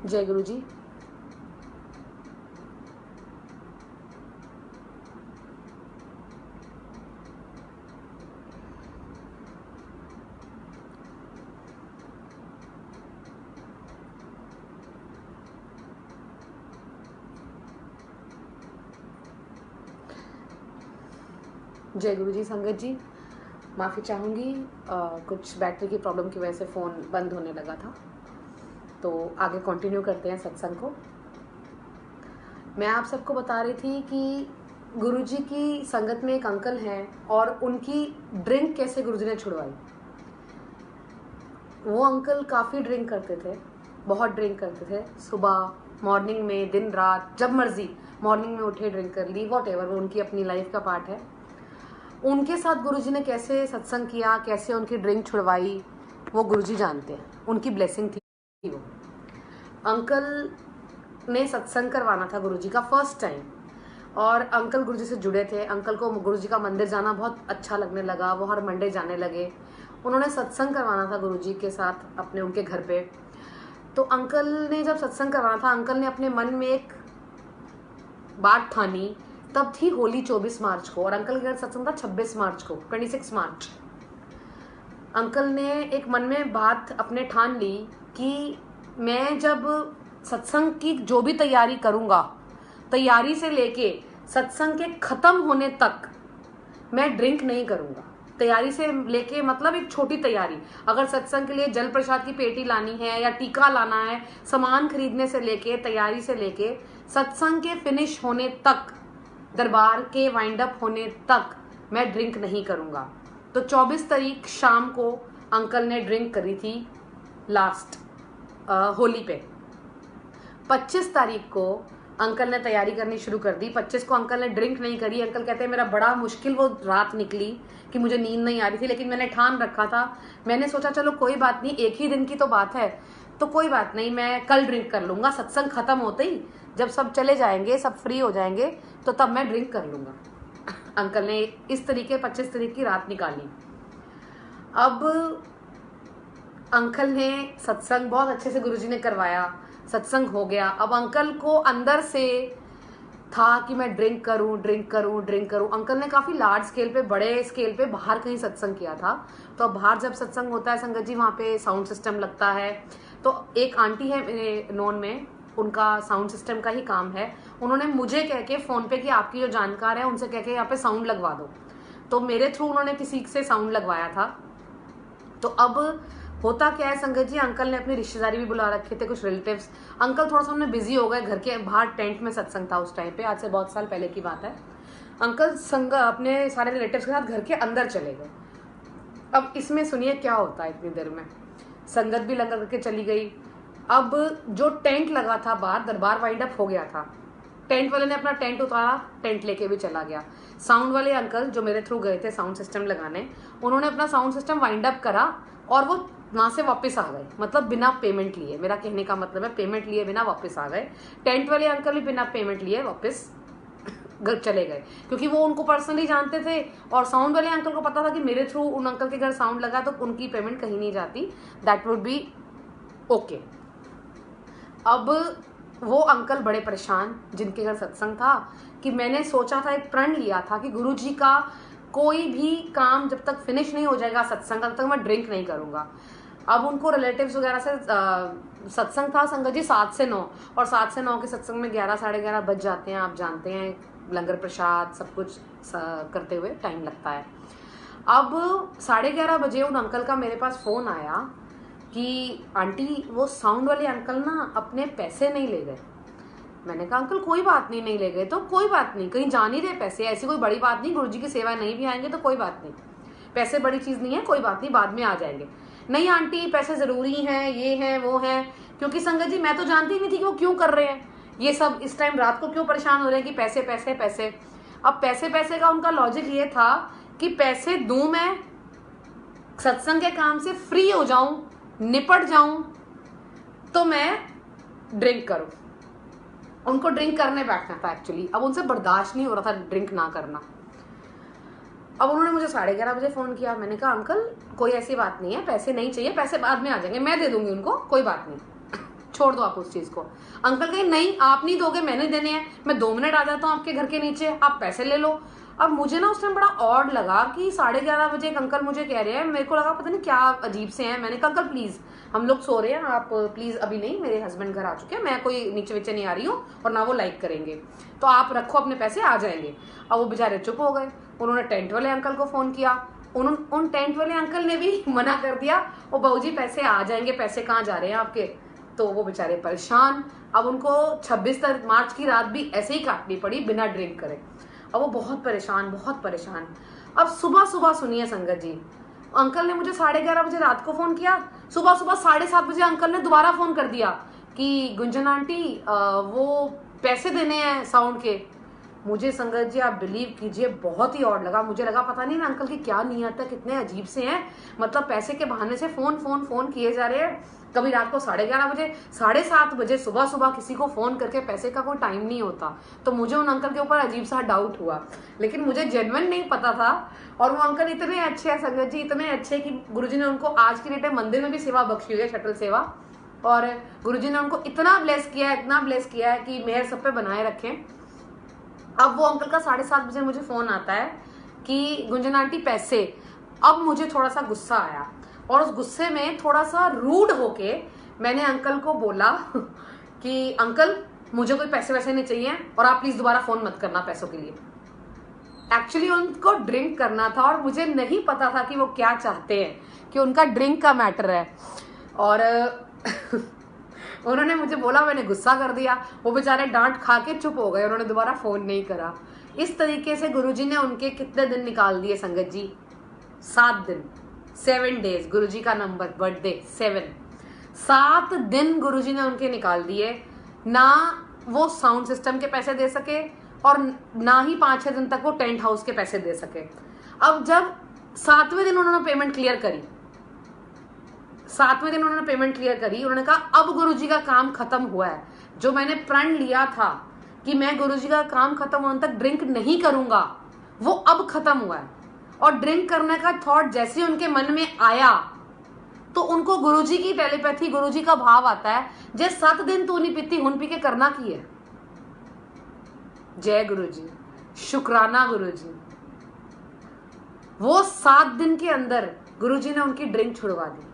जय गुरु जी। जय गुरु जी। संगत जी माफ़ी चाहूँगी, कुछ बैटरी की प्रॉब्लम की वजह से फ़ोन बंद होने लगा था, तो आगे कंटिन्यू करते हैं सत्संग को। मैं आप सबको बता रही थी कि गुरु जी की संगत में एक अंकल हैं और उनकी ड्रिंक कैसे गुरु जी ने छुड़वाई। वो अंकल काफ़ी ड्रिंक करते थे, बहुत ड्रिंक करते थे। सुबह, मॉर्निंग में, दिन रात, जब मर्जी मॉर्निंग में उठे ड्रिंक कर ली, वॉट एवर, वो उनकी अपनी लाइफ का पार्ट है। उनके साथ गुरुजी ने कैसे सत्संग किया, कैसे उनकी ड्रिंक छुड़वाई, वो गुरुजी जानते हैं। उनकी ब्लेसिंग थी वो। अंकल ने सत्संग करवाना था गुरुजी का फर्स्ट टाइम, और अंकल गुरुजी से जुड़े थे। अंकल को गुरुजी का मंदिर जाना बहुत अच्छा लगने लगा, वो हर मंडे जाने लगे। उन्होंने सत्संग करवाना था गुरुजी के साथ अपने उनके घर पे। तो अंकल ने जब सत्संग करवाना था, अंकल ने अपने मन में एक बात ठानी। तब थी होली 24 मार्च को, और अंकल के घर सत्संग था 26 मार्च को, 26 मार्च। अंकल ने एक मन में बात अपने ठान ली कि मैं जब सत्संग की जो भी तैयारी करूंगा, तैयारी से लेके सत्संग के खत्म होने तक मैं ड्रिंक नहीं करूंगा। तैयारी से लेके मतलब एक छोटी तैयारी, अगर सत्संग के लिए जल प्रसाद की पेटी लानी है या टीका लाना है, सामान खरीदने से लेके, तैयारी से लेके सत्संग के फिनिश होने तक, दरबार के वाइंड अप होने तक मैं ड्रिंक नहीं करूंगा। तो 24 तारीख शाम को अंकल ने ड्रिंक करी थी लास्ट होली पे। 25 तारीख को अंकल ने तैयारी करनी शुरू कर दी। 25 को अंकल ने ड्रिंक नहीं करी। अंकल कहते हैं मेरा बड़ा मुश्किल वो रात निकली कि मुझे नींद नहीं आ रही थी, लेकिन मैंने ठान रखा था। मैंने सोचा चलो कोई बात नहीं, एक ही दिन की तो बात है, तो कोई बात नहीं, मैं कल ड्रिंक कर लूंगा। सत्संग खत्म होते ही जब सब चले जाएंगे, सब फ्री हो जाएंगे, तो तब मैं ड्रिंक कर लूंगा। अंकल ने इस तरीके 25 तारीख की रात निकाली। अब अंकल ने सत्संग बहुत अच्छे से गुरुजी ने करवाया, सत्संग हो गया। अब अंकल को अंदर से था कि मैं ड्रिंक करूं, ड्रिंक करूं, ड्रिंक करूं। अंकल ने काफी लार्ज स्केल पे, बड़े स्केल पे बाहर कहीं सत्संग किया था। तो अब बाहर जब सत्संग होता है संगत जी, वहां पे साउंड सिस्टम लगता है। तो एक आंटी है मेरे नोन में, उनका साउंड सिस्टम का ही काम है। उन्होंने मुझे कह के फोन पे कि आपकी जो जानकार है उनसे कह के यहाँ पे साउंड लगवा दो, तो मेरे थ्रू उन्होंने किसी से साउंड लगवाया था। तो अब होता क्या है संगत जी, अंकल ने अपनी रिश्तेदारी भी बुला रखे थे, कुछ रिलेटिव्स। अंकल थोड़ा सा उन्हें बिजी हो गए, घर के बाहर टेंट में सत्संग था उस टाइम पे, आज से बहुत साल पहले की बात है। अंकल संग अपने सारे रिलेटिव्स के साथ घर के अंदर चले गए। अब इसमें सुनिए क्या होता है, इतनी देर में संगत भी लगा करके चली गई। अब जो टेंट लगा था बाहर, दरबार वाइंड अप हो गया था, टेंट वाले ने अपना टेंट उतारा, टेंट लेके भी चला गया। साउंड वाले अंकल जो मेरे थ्रू गए थे साउंड सिस्टम लगाने, उन्होंने अपना साउंड सिस्टम वाइंड अप करा और वो वहां से वापस आ गए, मतलब बिना पेमेंट लिए। मेरा कहने का मतलब है पेमेंट लिए बिना वापस आ गए। टेंट वाले अंकल भी बिना पेमेंट लिए वापस घर चले गए, क्योंकि वो उनको पर्सनली जानते थे और साउंड वाले अंकल को पता था कि मेरे थ्रू उन अंकल के घर साउंड लगा तो उनकी पेमेंट कहीं नहीं जाती, दैट वुड बी ओके। अब वो अंकल बड़े परेशान, जिनके घर सत्संग था, कि मैंने सोचा था, एक प्रण लिया था कि गुरु जी का कोई भी काम जब तक फिनिश नहीं हो जाएगा सत्संग तब तक मैं ड्रिंक नहीं करूंगा। अब उनको रिलेटिव्स वगैरह से सत्संग था संगत जी 7 से 9, और 7 से 9 के सत्संग में 11 साढ़े 11 बज जाते हैं, आप जानते हैं, लंगर प्रसाद सब कुछ करते हुए टाइम लगता है। अब 11:30 बजे उन अंकल का मेरे पास फोन आया कि आंटी वो साउंड वाले अंकल ना अपने पैसे नहीं ले गए। मैंने कहा अंकल कोई बात नहीं, नहीं ले गए तो कोई बात नहीं, कहीं जा नहीं रहे पैसे, ऐसी कोई बड़ी बात नहीं, गुरुजी की सेवा नहीं भी आएंगे तो कोई बात नहीं, पैसे बड़ी चीज नहीं है, कोई बात नहीं, बाद में आ जाएंगे। नहीं आंटी पैसे जरूरी हैं, ये है वो है। क्योंकि संगत जी मैं तो जानती नहीं थी कि वो क्यों कर रहे हैं ये सब, इस टाइम रात को क्यों परेशान हो रहे हैं कि पैसे पैसे पैसे। अब पैसे पैसे का उनका लॉजिक ये था कि पैसे दूं मैं, सत्संग के काम से फ्री हो जाऊं, निपट जाऊं, तो मैं ड्रिंक करूं। उनको ड्रिंक करने बैठना था एक्चुअली, अब उनसे बर्दाश्त नहीं हो रहा था ड्रिंक ना करना। अब उन्होंने मुझे 11:30 बजे फोन किया। मैंने कहा अंकल कोई ऐसी बात नहीं है, पैसे नहीं चाहिए, पैसे बाद में आ जाएंगे, मैं दे दूंगी उनको, कोई बात नहीं। छोड़ दो आप उस चीज को। अंकल कहे नहीं आप नहीं दोगे, मैंने देने हैं, मैं 2 मिनट आ जाता हूँ आपके घर के नीचे, आप पैसे ले लो। अब मुझे ना उस टाइम बड़ा ऑड लगा कि 11:30 बजे एक अंकल मुझे कह रहे हैं, मेरे को लगा पता नहीं क्या अजीब से हैं। मैंने कहा अंकल प्लीज हम लोग सो रहे हैं, आप प्लीज अभी नहीं, मेरे हस्बैंड घर आ चुके हैं, मैं कोई नीचे वीचे नहीं आ रही हूँ और ना वो लाइक करेंगे, तो आप रखो अपने पैसे, आ जाएंगे। अब वो बेचारे चुप हो गए। उन्होंने टेंट वाले अंकल को फोन किया, उन टेंट वाले अंकल ने भी मना कर दिया, वो बहू जी पैसे आ जाएंगे, पैसे कहाँ जा रहे हैं आपके। तो वो बेचारे परेशान। अब उनको 26 मार्च की रात भी ऐसे ही काटनी पड़ी बिना ड्रिंक करे। अब वो बहुत परेशान, बहुत परेशान। अब सुबह सुबह सुनिए संगत जी, अंकल ने मुझे 11:30 बजे रात को फोन किया, सुबह सुबह 7:30 बजे अंकल ने दोबारा फोन कर दिया कि गुंजन आंटी वो पैसे देने हैं साउंड के। मुझे संगत जी आप बिलीव कीजिए बहुत ही ऑड लगा। मुझे लगा पता नहीं ना अंकल की क्या नियत है, कितने अजीब से हैं, मतलब पैसे के बहाने से फोन फोन फोन किए जा रहे हैं। कभी रात को 11:30 बजे, 7:30 बजे सुबह सुबह किसी को फोन करके, पैसे का कोई टाइम नहीं होता। तो मुझे उन अंकल के ऊपर अजीब सा डाउट हुआ, लेकिन मुझे जेन्युइन नहीं पता था। और वो अंकल इतने अच्छे हैं संगत जी, इतने अच्छे कि गुरुजी ने उनको आज की डेट में मंदिर में भी सेवा बख्शी हुई है, शटल सेवा। और गुरुजी ने उनको इतना ब्लेस किया है, इतना ब्लेस किया है कि मेहर सब पे बनाए रखें। अब वो अंकल का 7:30 बजे मुझे फोन आता है कि गुंजन आंटी पैसे। अब मुझे थोड़ा सा गुस्सा आया और उस गुस्से में थोड़ा सा रूड होके मैंने अंकल को बोला कि अंकल मुझे कोई पैसे वैसे नहीं चाहिए और आप प्लीज दोबारा फोन मत करना पैसों के लिए। एक्चुअली उनको ड्रिंक करना था और मुझे नहीं पता था कि वो क्या चाहते हैं, कि उनका ड्रिंक का मैटर है। और उन्होंने मुझे बोला, मैंने गुस्सा कर दिया, वो बेचारे डांट खा के चुप हो गए, उन्होंने दोबारा फोन नहीं करा। इस तरीके से गुरुजी ने उनके कितने दिन निकाल दिए संगत जी, 7 दिन, 7 डेज। गुरुजी का नंबर बर्थडे 7 दिन गुरुजी ने उनके निकाल दिए। ना वो साउंड सिस्टम के पैसे दे सके और ना ही 5-6 दिन तक वो टेंट हाउस के पैसे दे सके। अब जब 7वें दिन उन्होंने पेमेंट क्लियर करी, 7वें दिन उन्होंने पेमेंट क्लियर करी, उन्होंने कहा अब गुरुजी का काम खत्म हुआ है। जो मैंने प्रण लिया था कि मैं गुरुजी का काम खत्म होने तक ड्रिंक नहीं करूंगा, वो अब खत्म हुआ है। और ड्रिंक करने का थॉट जैसे उनके मन में आया तो उनको गुरुजी की टेलीपैथी, गुरुजी का भाव आता है, जे 7 दिन तू नहीं पीती हुन पी के करना की है। जय गुरुजी, शुक्राना गुरुजी। वो 7 दिन के अंदर गुरुजी ने उनकी ड्रिंक छुड़वा दी।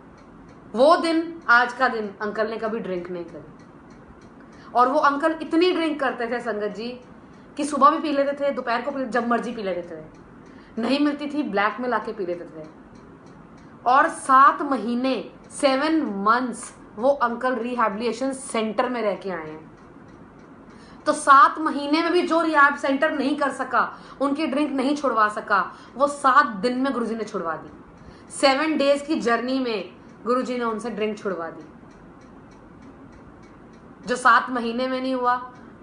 वो दिन, आज का दिन, अंकल ने कभी ड्रिंक नहीं करी। और वो अंकल इतनी ड्रिंक करते थे संगत जी कि सुबह भी पी लेते थे, दोपहर को जब मर्जी पी लेते थे, नहीं मिलती थी ब्लैक में लाके पी लेते थे। और 7 महीने 7 मंथ्स वो अंकल रिहैबिलिटेशन सेंटर में रह के आए हैं। तो 7 महीने में भी जो रिहैब सेंटर नहीं कर सका, उनकी ड्रिंक नहीं छुड़वा सका, वो 7 दिन में गुरुजी ने छुड़वा दी। 7 डेज की जर्नी में गुरुजी ने उनसे ड्रिंक छुड़वा दी। जो 7 महीने में नहीं हुआ,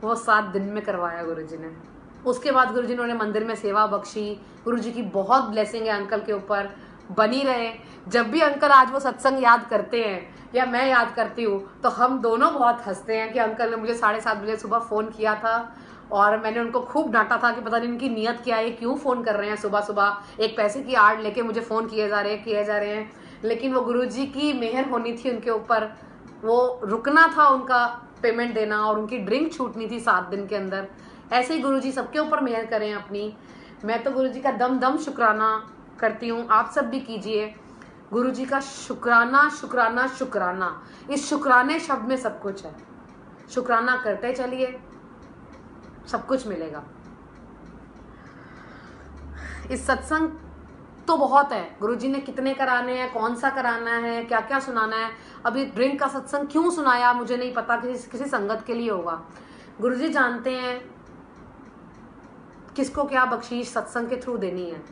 वो 7 दिन में करवाया गुरुजी ने। उसके बाद गुरुजी ने उन्हें मंदिर में सेवा बख्शी। गुरुजी की बहुत ब्लेसिंग है अंकल के ऊपर, बनी रहे। जब भी अंकल आज वो सत्संग याद करते हैं या मैं याद करती हूँ तो हम दोनों बहुत हंसते हैं कि अंकल ने मुझे 7:30 बजे सुबह फोन किया था और मैंने उनको खूब डांटा था कि पता नहीं इनकी नियत क्या है, क्यों फोन कर रहे हैं सुबह सुबह, एक पैसे की आड़ लेके मुझे फोन किए जा रहे हैं। लेकिन वो गुरुजी की मेहर होनी थी उनके ऊपर, वो रुकना था उनका पेमेंट देना और उनकी ड्रिंक छूटनी थी 7 दिन के अंदर। ऐसे ही गुरुजी सबके ऊपर मेहर करें अपनी। मैं तो गुरुजी का दम दम शुक्राना करती हूँ, आप सब भी कीजिए। गुरुजी का शुक्राना शुक्राना शुक्राना, इस शुक्राने शब्द में सब कुछ है। शुक्राना करते चलिए, सब कुछ मिलेगा। इस सत्संग तो बहुत है, गुरुजी ने कितने कराने हैं, कौन सा कराना है, क्या क्या सुनाना है। अभी ड्रिंक का सत्संग क्यों सुनाया मुझे नहीं पता, किसी संगत के लिए होगा। गुरुजी जानते हैं किसको क्या बख्शीश सत्संग के थ्रू देनी है।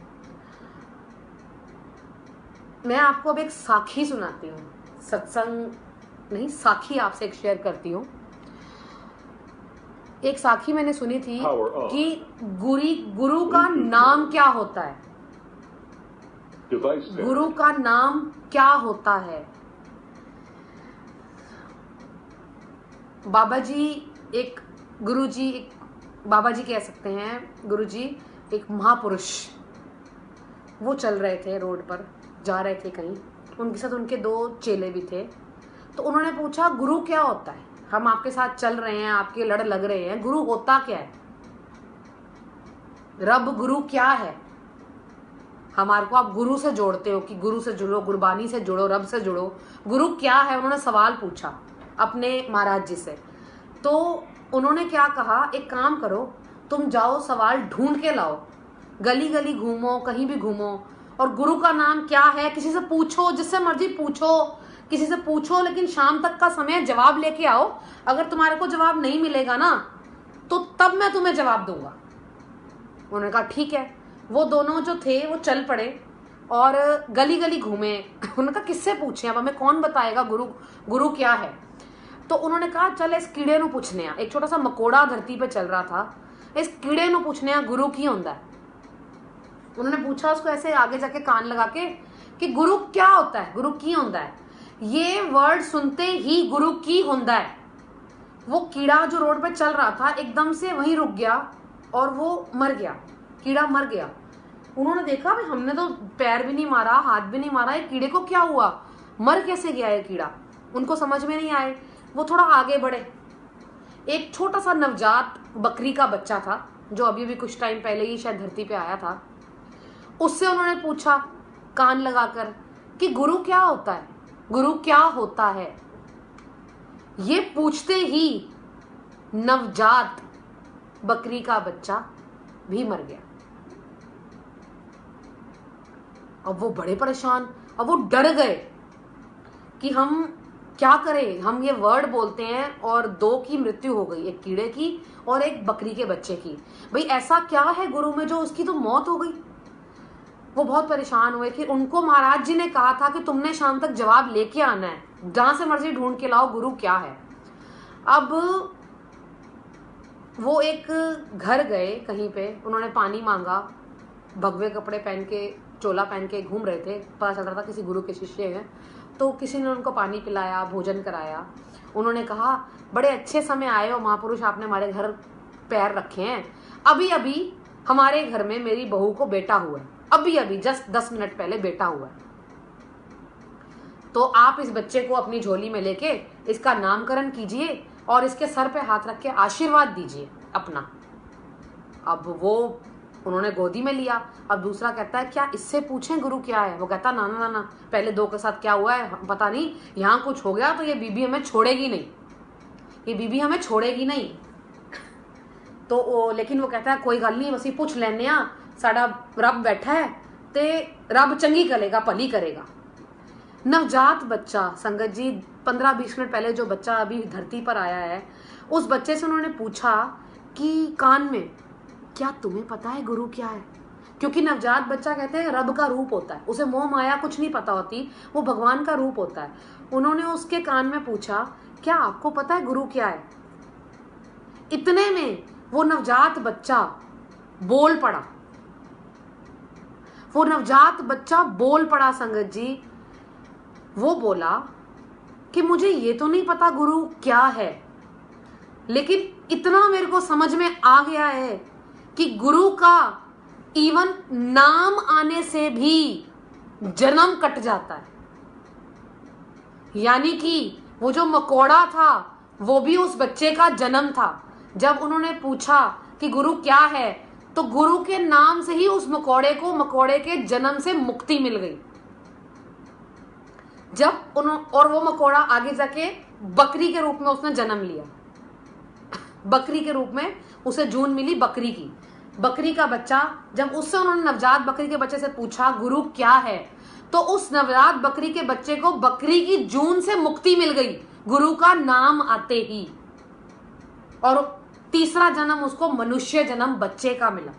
मैं आपको अब एक साखी सुनाती हूँ, सत्संग नहीं, साखी आपसे एक शेयर करती हूँ। एक साखी मैंने सुनी थी कि गुरु का नाम क्या होता है। गुरु का नाम क्या होता है। बाबा जी एक गुरुजी, एक बाबा जी कह सकते हैं, गुरुजी एक महापुरुष। वो चल रहे थे रोड पर, जा रहे थे कहीं, उनके साथ उनके 2 चेले भी थे। तो उन्होंने पूछा गुरु क्या होता है, हम आपके साथ चल रहे हैं, आपके लड़ लग रहे हैं, गुरु होता क्या है, रब गुरु क्या है। हमारे को आप गुरु से जोड़ते हो कि गुरु से जुड़ो, गुरबानी से जुड़ो, रब से जुड़ो, गुरु क्या है। उन्होंने सवाल पूछा अपने महाराज जी से। तो उन्होंने क्या कहा, एक काम करो, तुम जाओ सवाल ढूंढ के लाओ, गली गली घूमो, कहीं भी घूमो, और गुरु का नाम क्या है किसी से पूछो, जिससे मर्जी पूछो, किसी से पूछो, लेकिन शाम तक का समय जवाब लेके आओ। अगर तुम्हारे को जवाब नहीं मिलेगा ना तो तब मैं तुम्हें जवाब दूंगा। उन्होंने कहा ठीक है। वो दोनों जो थे वो चल पड़े और गली गली घूमे। उन्होंने कहा किससे पूछे, अब हमें कौन बताएगा गुरु क्या है। तो उन्होंने कहा चल इस कीड़े नु पूछने, एक छोटा सा मकोड़ा धरती पे चल रहा था, इस कीड़े नु पूछने गुरु की होता है। उन्होंने पूछा उसको ऐसे आगे जाके कान लगा के कि गुरु क्या होता है, गुरु की होता है। ये वर्ड सुनते ही गुरु की होता है, वो कीड़ा जो रोड पे चल रहा था एकदम से वहीं रुक गया और वो मर गया, कीड़ा मर गया। उन्होंने देखा भाई हमने तो पैर भी नहीं मारा, हाथ भी नहीं मारा, ये कीड़े को क्या हुआ, मर कैसे गया ये कीड़ा। उनको समझ में नहीं आए। वो थोड़ा आगे बढ़े, एक छोटा सा नवजात बकरी का बच्चा था जो अभी भी कुछ टाइम पहले ही शायद धरती पे आया था। उससे उन्होंने पूछा कान लगाकर कि गुरु क्या होता है, गुरु क्या होता है। ये पूछते ही नवजात बकरी का बच्चा भी मर गया। अब वो बड़े परेशान, अब वो डर गए कि हम क्या करें, हम ये वर्ड बोलते हैं और दो की मृत्यु हो गई, एक कीड़े की और एक बकरी के बच्चे की। भाई ऐसा क्या है गुरु में जो उसकी तो मौत हो गई। वो बहुत परेशान हुए। फिर उनको महाराज जी ने कहा था कि तुमने शाम तक जवाब लेके आना है, जहां से मर्जी ढूंढ के लाओ गुरु क्या है। अब वो एक घर गए कहीं पे, उन्होंने पानी मांगा, भगवे कपड़े पहन के, चोला पहन के घूम रहे थे, पता चल रहा था किसी गुरु के शिष्य हैं। तो किसी ने उनको पानी पिलाया, भोजन कराया। उन्होंने कहा बड़े अच्छे समय आए हो महापुरुष, आपने हमारे घर पैर रखे हैं। अभी अभी हमारे घर में मेरी बहू को बेटा हुआ है, अभी अभी जस्ट 10 मिनट पहले बेटा हुआ है। तो आप इस बच्चे को अपनी झोली में लेके इसका नामकरण कीजिए और इसके सर पे हाथ रख के आशीर्वाद दीजिए अपना। अब वो उन्होंने गोदी में लिया। अब दूसरा कहता है क्या इससे पूछें गुरु क्या है। वो कहता ना ना ना ना, पहले दो के साथ क्या हुआ है पता नहीं, यहाँ कुछ हो गया तो ये बीबी हमें छोड़ेगी नहीं, ये बीबी हमें छोड़ेगी नहीं। तो लेकिन वो कहता है कोई गल नहीं, बस पूछ लेने आ, साडा रब बैठा है ते रब चंगी करेगा, भली करेगा। नवजात बच्चा, संगत जी 15-20 मिनट पहले जो बच्चा अभी धरती पर आया है, उस बच्चे से उन्होंने पूछा कि कान में क्या तुम्हें पता है गुरु क्या है। क्योंकि नवजात बच्चा कहते हैं रब का रूप होता है, उसे मोह माया कुछ नहीं पता होती, वो भगवान का रूप होता है। उन्होंने उसके कान में पूछा क्या आपको पता है गुरु क्या है। इतने में वो नवजात बच्चा बोल पड़ा, वो नवजात बच्चा बोल पड़ा संगत जी। वो बोला कि मुझे ये तो नहीं पता गुरु क्या है, लेकिन इतना मेरे को समझ में आ गया है कि गुरु का इवन नाम आने से भी जन्म कट जाता है। यानी कि वो जो मकोड़ा था वो भी उस बच्चे का जन्म था। जब उन्होंने पूछा कि गुरु क्या है, तो गुरु के नाम से ही उस मकोड़े को मकोड़े के जन्म से मुक्ति मिल गई। जब और वो मकोड़ा आगे जाके बकरी के रूप में उसने जन्म लिया, बकरी के रूप में उसे जून मिली बकरी की। बकरी का बच्चा, जब उससे उन्होंने नवजात बकरी के बच्चे से पूछा गुरु क्या है, तो उस नवजात बकरी के बच्चे को बकरी की जून से मुक्ति मिल गई गुरु का नाम आते ही। और तीसरा जन्म उसको मनुष्य जन्म बच्चे का मिला।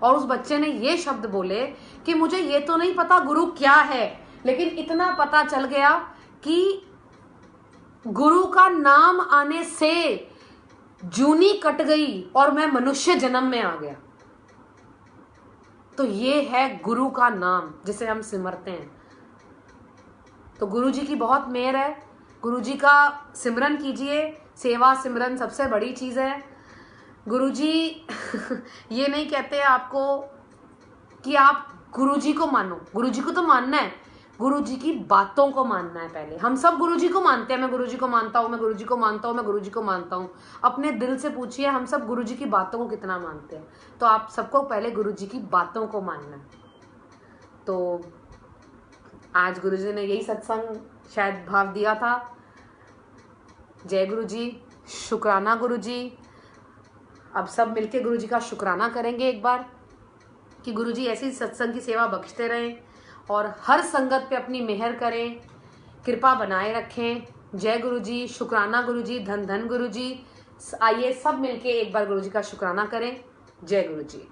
और उस बच्चे ने ये शब्द बोले कि मुझे ये तो नहीं पता गुरु क्या है, लेकिन इतना पता चल गया कि गुरु का नाम आने से जूनी कट गई और मैं मनुष्य जन्म में आ गया। तो ये है गुरु का नाम जिसे हम सिमरते हैं। तो गुरु जी की बहुत मेहर है, गुरु जी का सिमरन कीजिए। सेवा सिमरन सबसे बड़ी चीज है। गुरु जी ये नहीं कहते आपको कि आप गुरु जी को मानो, गुरु जी को तो मानना है, गुरु जी की बातों को मानना है। पहले हम सब गुरु जी को मानते हैं, मैं गुरु जी को मानता हूँ, मैं गुरु जी को मानता हूँ, मैं गुरु जी को मानता हूँ। अपने दिल से पूछिए हम सब गुरु जी की बातों को कितना मानते हैं। तो आप सबको पहले गुरु जी की बातों को मानना है। तो आज गुरु जी ने यही सत्संग शायद भाव दिया था। जय गुरु जी, शुक्राना गुरु जी। अब सब मिलके गुरु जी का शुक्राना करेंगे एक बार कि गुरु जी ऐसी सत्संग की सेवा बख्शते रहें और हर संगत पे अपनी मेहर करें, कृपा बनाए रखें। जय गुरु जी, शुक्राना गुरु जी, धन धन गुरु जी। आइए सब मिलके एक बार गुरु जी का शुक्राना करें। जय गुरु जी।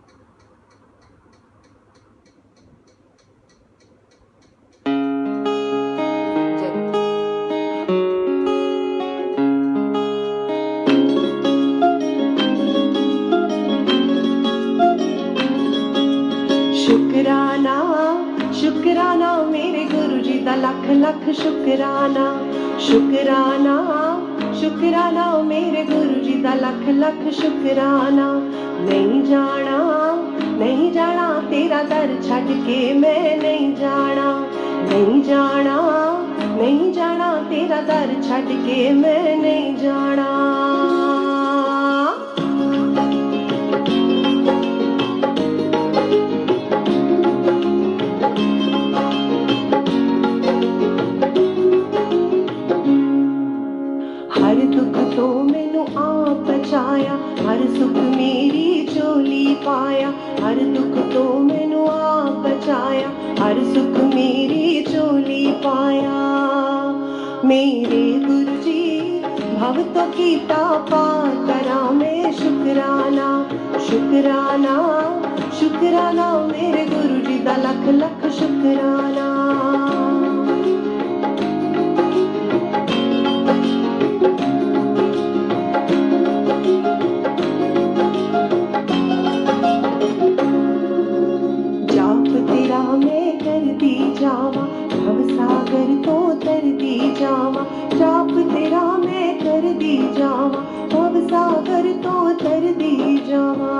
शुक्राना शुक्राना मेरे गुरु जी दा लख लख शुक्राना। शुक्राना शुक्राना मेरे गुरु जी दा लख लख शुक्राना। नहीं जाना तेरा दर छड़ के मैं नहीं जाना। नहीं जाना तेरा दर छड़ के मैं नहीं जाना। हर दुख तो मैनू आप बचाया, हर सुख मेरी झोली पाया। हर दुख तो मैनू आप बचाया, हर सुख मेरी झोली पाया। मेरे गुरु जी भव तो कीता पार करा मैं शुक्राना। शुक्राना शुक्राना मेरे गुरु जी दा लख लख शुक्राना। भवसागर तो तर दी जावा, जाप तेरा मैं कर दी जावा। भवसागर तो तर दी जावा।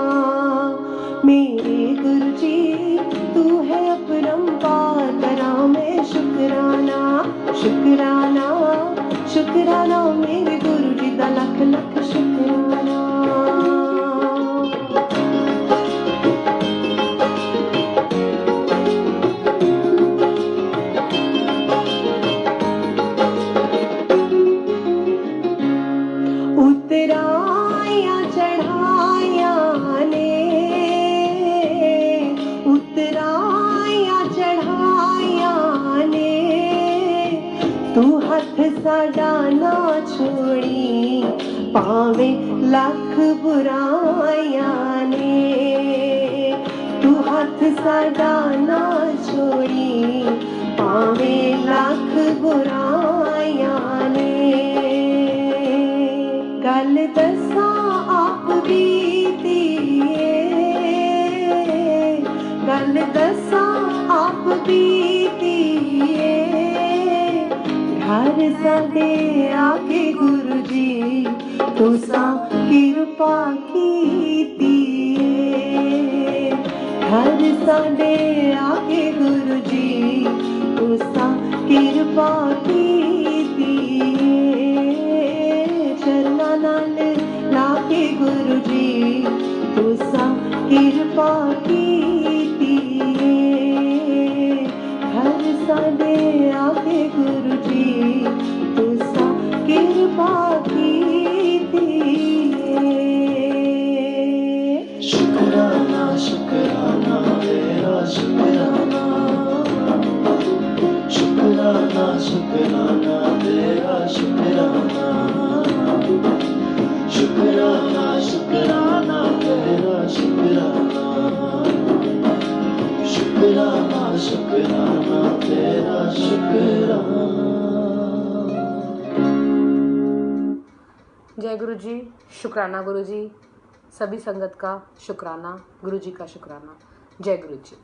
मेरे गुरु जी तू है अपरंपार करा मैं शुक्राना। शुक्राना शुक्राना मेरे गुरु जी दा लख लख शुक्राना। उतराया चढ़ाया ने तू हथ साडा ना छोड़ी, पावे लख बुराया ने। तू हथ साडा ना छोड़ी, पावे लख बुराया ने। गल दसा आप बीती गल दसा आप बीती घर साडे आके गुरु जी तुसा कृपा कीती। घर साडे आके गुरु जी तुसा कृपा कीती। चरना नाल लाके गुरु जी तुसा कृपा कीती। घर साडे आके गुरु जी तुसा कृपा कीती। शुक्राना शुक्राना तेरा शुक्राना। शुक्राना शुक्राना तेरा शुक्राना। शुक्राना शुक्राना तेरा शुक्राना। शुक्राना शुक्राना तेरा शुक्राना। जय गुरु जी, शुक्राना गुरु जी। सभी संगत का शुक्राना, गुरु जी का शुक्राना। जय गुरु जी।